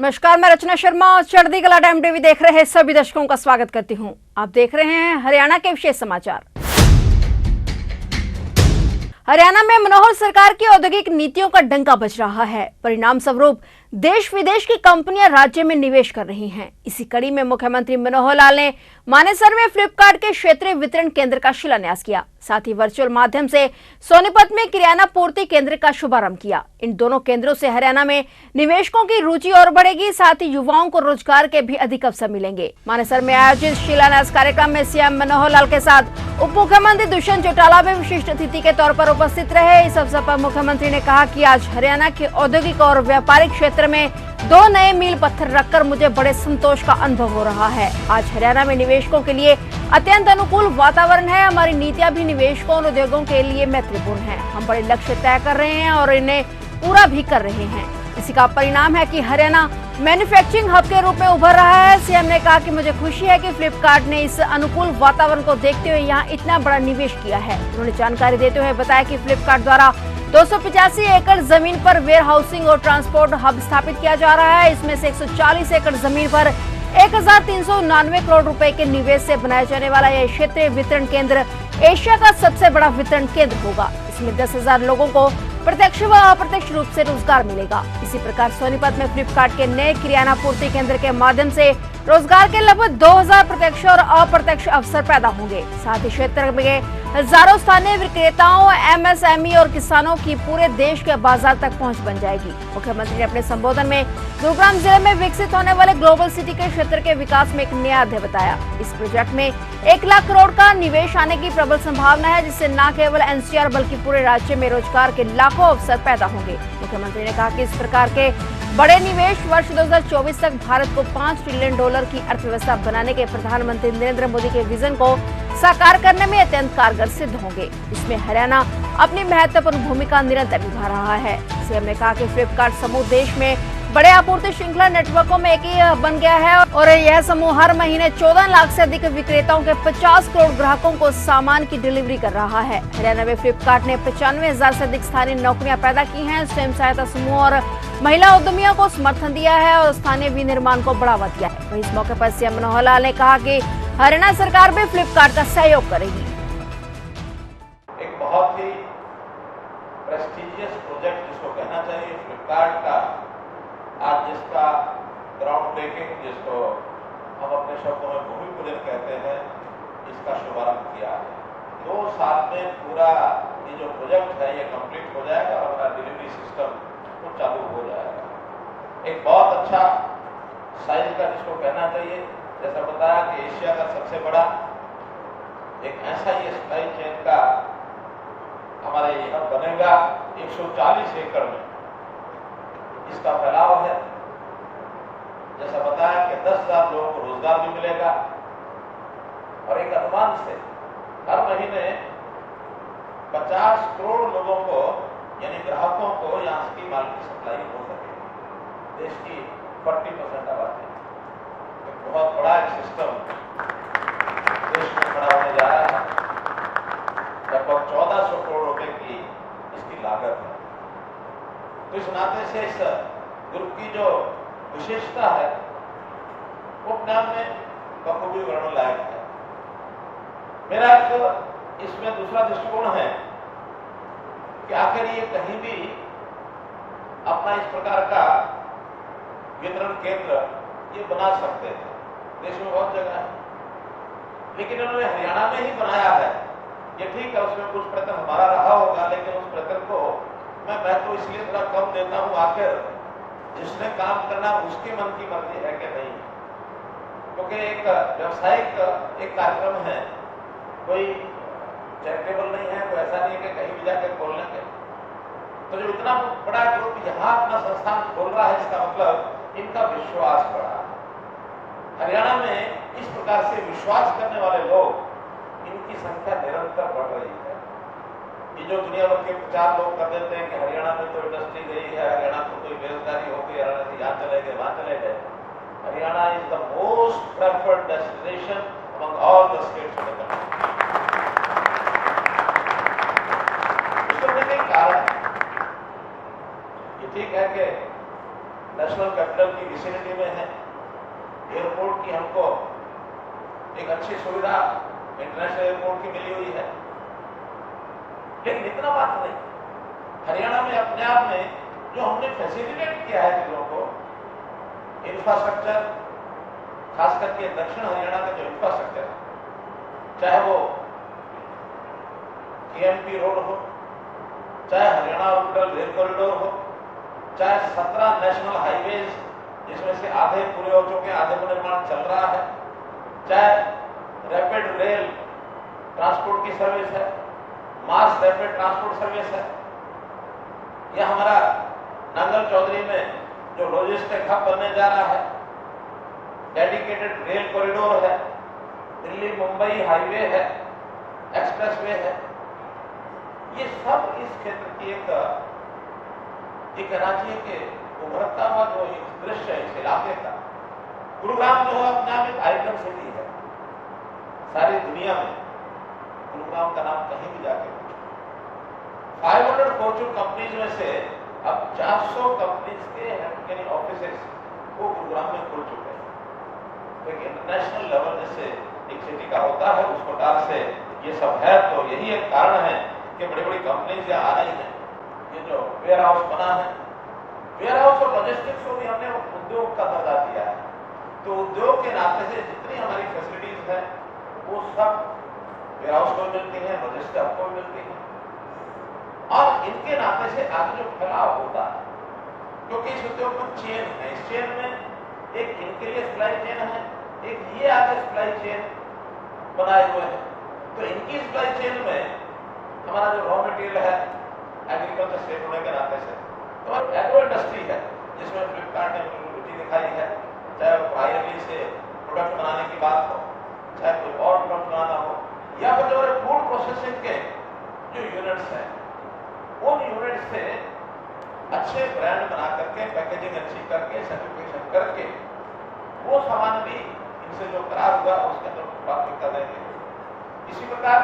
नमस्कार, मैं रचना शर्मा और चढ़ती कला टाइम टीवी देख रहे सभी दर्शकों का स्वागत करती हूं। आप देख रहे हैं हरियाणा के विशेष समाचार। हरियाणा में मनोहर सरकार की औद्योगिक नीतियों का डंका बज रहा है। परिणाम स्वरूप देश विदेश की कंपनियां राज्य में निवेश कर रही हैं। इसी कड़ी में मुख्यमंत्री मनोहर लाल ने मानेसर में फ्लिपकार्ट के क्षेत्रीय वितरण केंद्र का शिलान्यास किया। साथ ही वर्चुअल माध्यम से सोनीपत में किराना पूर्ति केंद्र का शुभारंभ किया। इन दोनों केंद्रों से हरियाणा में निवेशकों की रुचि और बढ़ेगी, साथ ही युवाओं को रोजगार के भी अधिक अवसर मिलेंगे। मानेसर में आयोजित शिलान्यास कार्यक्रम में सीएम मनोहर लाल के साथ उप मुख्यमंत्री दुष्यंत चौटाला भी विशिष्ट अतिथि के तौर पर उपस्थित रहे। इस अवसर पर मुख्यमंत्री ने कहा कि आज हरियाणा के औद्योगिक और व्यापारिक क्षेत्र में 2 नए मील पत्थर रखकर मुझे बड़े संतोष का अनुभव हो रहा है। आज हरियाणा में निवेशकों के लिए अत्यंत अनुकूल वातावरण है। हमारी नीतियां भी निवेशकों और उद्योगों के लिए मैत्रीपूर्ण हैं। हम बड़े लक्ष्य तय कर रहे हैं और इन्हें पूरा भी कर रहे हैं। इसी का परिणाम है कि हरियाणा मैन्युफैक्चरिंग हब के रूप में उभर रहा है। सीएम ने कहा कि मुझे खुशी है कि फ्लिपकार्ट ने इस अनुकूल वातावरण को देखते हुए यहाँ इतना बड़ा निवेश किया है। उन्होंने जानकारी देते हुए बताया कि फ्लिपकार्ट द्वारा 285 एकड़ जमीन पर वेयर हाउसिंग और ट्रांसपोर्ट हब स्थापित किया जा रहा है। इसमें से 140 एकड़ जमीन पर 1399 करोड़ रुपए के निवेश से बनाया जाने वाला यह क्षेत्रीय वितरण केंद्र एशिया का सबसे बड़ा वितरण केंद्र होगा। इसमें 10,000 लोगों को प्रत्यक्ष व अप्रत्यक्ष रूप से रोजगार मिलेगा। इसी प्रकार सोनीपत में फ्लिपकार्ट के नए किराना पूर्ति केंद्र के माध्यम से रोजगार के लगभग 2000 प्रत्यक्ष और अप्रत्यक्ष अवसर पैदा होंगे। साथ ही क्षेत्र में हजारों स्थानीय विक्रेताओं, एमएसएमई और किसानों की पूरे देश के बाजार तक पहुंच बन जाएगी। मुख्यमंत्री ने अपने संबोधन में गुरुग्राम जिले में विकसित होने वाले ग्लोबल सिटी के क्षेत्र के विकास में एक नया अध्याय बताया। इस प्रोजेक्ट में 1 लाख करोड़ का निवेश आने की प्रबल संभावना है, जिससे न केवल एनसीआर बल्कि पूरे राज्य में रोजगार के लाखों अवसर पैदा होंगे। मुख्यमंत्री ने कहा कि इस प्रकार के बड़े निवेश वर्ष 2024 तक भारत को $5 ट्रिलियन की अर्थव्यवस्था बनाने के प्रधानमंत्री नरेंद्र मोदी के विजन को साकार करने में अत्यंत कारगर सिद्ध होंगे। इसमें हरियाणा अपनी महत्वपूर्ण भूमिका निरंतर निभा रहा है। सीएम ने कहा कि फ्लिपकार्ट समूह देश में बड़े आपूर्ति श्रृंखला नेटवर्कों में एक ही बन गया है और यह समूह हर महीने 14 लाख से अधिक विक्रेताओं के 50 करोड़ ग्राहकों को सामान की डिलीवरी कर रहा है। हरियाणा में फ्लिपकार्ट ने 95,000 से अधिक स्थानीय नौकरियां पैदा की हैं। स्वयं सहायता समूह और महिला उद्यमियों को समर्थन दिया है और स्थानीय विनिर्माण को बढ़ावा दिया है। वहीं इस मौके पर सीएम मनोहर लाल ने कहा कि हरियाणा सरकार भी फ्लिपकार्ट का सहयोग करेगी। एक बहुत ही प्रेस्टिजियस प्रोजेक्ट जिसको कहना चाहिए फ्लिपकार्ट का, आज जिसका ग्राउंड ब्रेकिंग, जिसको हम अपने शब्दों में भूमि पूजन कहते हैं, इसका शुभारंभ किया है। 2 साल में पूरा ये जो प्रोजेक्ट है ये कंप्लीट हो जाएगा और अपना डिलीवरी सिस्टम तो चालू हो जाएगा। एक बहुत अच्छा साइज का जिसको कहना चाहिए, जैसा बताया कि एशिया का सबसे बड़ा एक ऐसा ये सप्लाई चेन का हमारे यहाँ बनेगा 140 एकड़ में इसका फैलाव है। जैसा बताया कि 10,000 लोगों को रोजगार भी मिलेगा और एक अनुमान से हर महीने 50 करोड़ लोगों को यानी ग्राहकों को यहाँ की माल की सप्लाई हो सकेगी। देश की 40% आबादी, एक बहुत बड़ा एक सिस्टम देश में खड़ा होने जा रहा है। लगभग 1400 करोड़ रुपए की इसकी लागत है। तो इस नाते से इस ग्रुप की जो विशेषता है वो अपने आप में बखूबी वर्णन लायक है। मेरा एक इसमें दूसरा दृष्टिकोण है कि आखिर ये कहीं भी अपना इस प्रकार का वितरण केंद्र ये बना सकते थे। देश में बहुत जगह है, लेकिन उन्होंने हरियाणा में ही बनाया है। ये ठीक है, उसमें कुछ प्रयत्न हमारा रहा होगा, लेकिन उस प्रयत्न को मैं तो इसलिए थोड़ा कम देता हूं। आखिर जिसने काम करना उसके मन की मर्जी है कि नहीं, क्योंकि एक व्यवसायिक एक कार्यक्रम है, कोई चैरिटेबल नहीं है, कोई ऐसा नहीं है कि कहीं भी जाकर खोल लेंगे। तो जो इतना बड़ा ग्रुप यहाँ अपना संस्थान खोल रहा है, इसका मतलब इनका विश्वास बढ़ा है। हरियाणा में इस प्रकार से विश्वास करने वाले लोग, इनकी संख्या निरंतर बढ़ रही है। ये जो दुनिया भर के प्रचार लोग कर देते हैं कि हरियाणा में तो इंडस्ट्री गई है, हरियाणा को कोई बेरोजगारी हो गई, हरियाणा से यहाँ चले गए, वहां चले गए। Haryana is the most preferred destination among all the states of the country. इसका कारण ये ठीक है कि नेशनल कैपिटल की विसिनिटी में है, एयरपोर्ट की हमको एक अच्छी सुविधा इंटरनेशनल एयरपोर्ट की मिली हुई है। लेकिन इतना बात नहीं, हरियाणा में अपने आप में जो हमने फैसिलिटेट किया है चीजों को, इंफ्रास्ट्रक्चर, खास करके दक्षिण हरियाणा का जो इंफ्रास्ट्रक्चर है, चाहे वो केएमपी रोड हो, चाहे हरियाणा ऑर्बिटल रेल कॉरिडोर हो, चाहे 17 नेशनल हाईवेज जिसमें से आधे पूरे हो चुके हैं, आधे का निर्माण चल रहा है, चाहे रैपिड रेल ट्रांसपोर्ट की सर्विस है, मास रैपिड ट्रांसपोर्ट सर्विस है, यह हमारा नांगल चौधरी में जो लॉजिस्टिक हब बनने जा रहा है, डेडिकेटेड रेल कॉरिडोर है, दिल्ली मुंबई हाईवे है, एक्सप्रेसवे है, ये सब इस क्षेत्र की एक राज्य के उभरता हुआ जो एक दृश्य है इस इलाके का। गुरुग्राम जो है अपने आप एक आइकन सिटी है सारी दुनिया में। गुरुग्राम का नाम कहीं भी जाके 500 फॉर्च्यून कंपनीज में से अब 400 कंपनीज के ऑफिसेस वो गुरुग्राम में खुल चुके हैं। तो एक इंटरनेशनल लेवल जैसे एक सिटी का होता है, उस प्रकार से ये सब है। तो यही एक कारण है कि बड़ी बड़ी कंपनीज यहाँ आ रही हैं। ये जो वेयर हाउस बना है, वेयर हाउस और लॉजिस्टिक्स को भी हमने उद्योग का दर्जा दिया है। तो उद्योग के नाते से जितनी हमारी फैसिलिटीज है वो सब वेयर हाउस को मिलती है, लॉजिस्टिक्स को मिलती है, और इनके नाते से आगे जो फैलाव होता है, क्योंकि इस उद्योग में चेन है, इस चेन में एक इनके लिए सप्लाई चेन है, एक ये आगे सप्लाई चेन बनाए हुए हैं। तो इनकी सप्लाई चेन में हमारा जो रॉ मटेरियल है एग्रीकल्चर स्टेट होने के नाते से, तो एग्रो इंडस्ट्री है जिसमें फ्लिपकार्ट ने रुचि दिखाई है, चाहे वो प्राइमरी से प्रोडक्ट बनाने की बात हो, चाहे कोई और प्रोडक्ट बनाना हो, या फिर जो फूड प्रोसेसिंग के जो यूनिट्स हैं, उन यूनिट से अच्छे ब्रांड बना करके, पैकेजिंग अच्छी करके, सर्टिफिकेशन करके वो सामान भी इनसे जो करार हुआ उसके अंदर प्राथमिकता देंगे। इसी प्रकार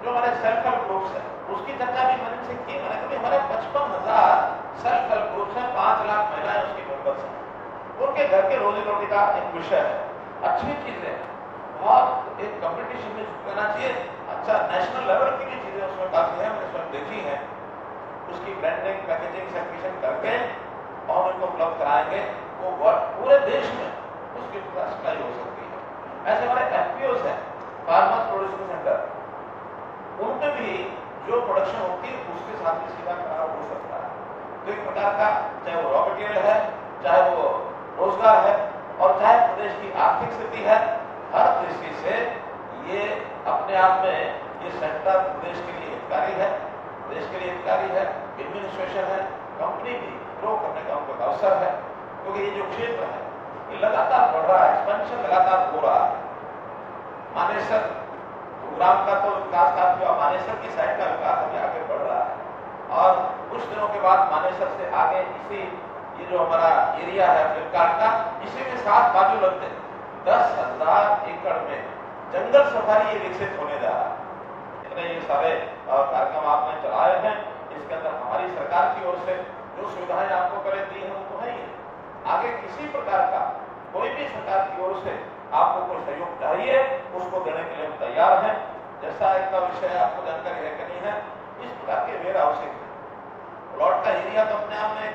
जो हमारे सेल्फ हेल्प ग्रुप्स है उसकी चर्चा भी मैंने से की। मैंने कहा हमारे 55,000 सेल्फ हेल्प ग्रुप्स हैं, 5 लाख महिलाएं उसकी मेंबर्स हैं, उनके घर के रोजी रोटी का एक विषय है, अच्छी चीज है, बहुत एक कंपटीशन में करना चाहिए। अच्छा नेशनल लेवल की भी चीजें उसमें काफी है, मैंने स्वयं देखी है। उसकी ब्रांडिंग, पैकेजिंग, सर्टिफिकेशन करके और उनको उपलब्ध कराएंगे, वो पूरे देश में उसकी सप्लाई हो सकती है। ऐसे हमारे एफपीओस हैं, फार्मर्स प्रोड्यूसिंग सेंटर, उनमें भी जो प्रोडक्शन होती है उसके साथ भी सीधा करार हो सकता है। तो एक प्रकार का चाहे वो रॉ मटेरियल है, चाहे वो रोजगार है, और चाहे प्रदेश की आर्थिक स्थिति है, हर दृष्टि से ये अपने आप में ये सेंटर प्रदेश के लिए हितकारी है, देश के लिए हितकारी है, एडमिनिस्ट्रेशन है, कंपनी भी ग्रो करने का उनको अवसर है। क्योंकि ये जो क्षेत्र है ये लगातार बढ़ रहा है, एक्सपेंशन लगातार हो रहा है। मानेसर गुरुग्राम का तो विकास काफी हुआ, मानेसर की साइड का विकास अभी आगे बढ़ रहा है, और कुछ दिनों के बाद मानेसर से आगे इसी ये जो हमारा एरिया है फ्लिपकार्ट का, इसी में 7 बाजू लगते 10,000 एकड़ में जंगल सफारी ये विकसित होने जा रहा है। इतने ये सारे कार्यक्रम आपने चलाए हैं, इसके अंदर हमारी सरकार की ओर से जो सुविधाएं आपको पहले दी हैं वो तो है ही। आगे किसी प्रकार का कोई भी सरकार की ओर से आपको कोई सहयोग चाहिए उसको देने के लिए हम तैयार हैं। जैसा एक का विषय आपको जानकारी है कि नहीं है, इस प्रकार के वेयर हाउसिंग प्लॉट का एरिया तो अपने आप में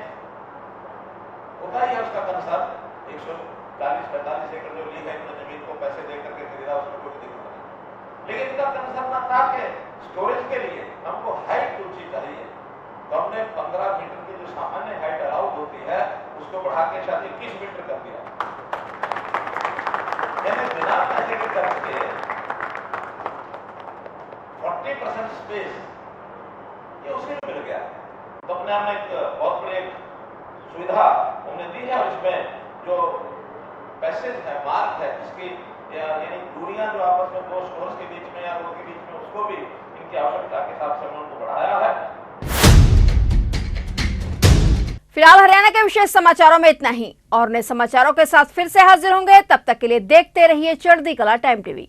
होता ही है, उसका कंसर्न 140-45 एकड़ जो ली है जमीन को पैसे दे करके खरीदा, उसमें कोई दिक्कत नहीं। लेकिन इनका कंसर्न ना था कि स्टोरेज के लिए हमको हाइट ऊंची चाहिए, तो हमने 15 मीटर की जो सामान्य हाइट अलाउड होती है उसको बढ़ा के शायद 21 मीटर कर दिया। यानी बिना पैसे के करके 40% स्पेस ये उसी में मिल गया। तो अपने हमने एक बहुत बड़ी एक सुविधा हमने दी है, और इसमें जो पैसेज है, मार्ग है, इसकी यानी दूरियां जो आपस में 2 स्टोर्स के बीच में या रोड के बीच में, उसको भी इनकी आवश्यकता के हिसाब से उनको बढ़ाया है। फिलहाल हरियाणा के विशेष समाचारों में इतना ही, और नए समाचारों के साथ फिर से हाजिर होंगे। तब तक के लिए देखते रहिए चढ़ती कला टाइम टीवी।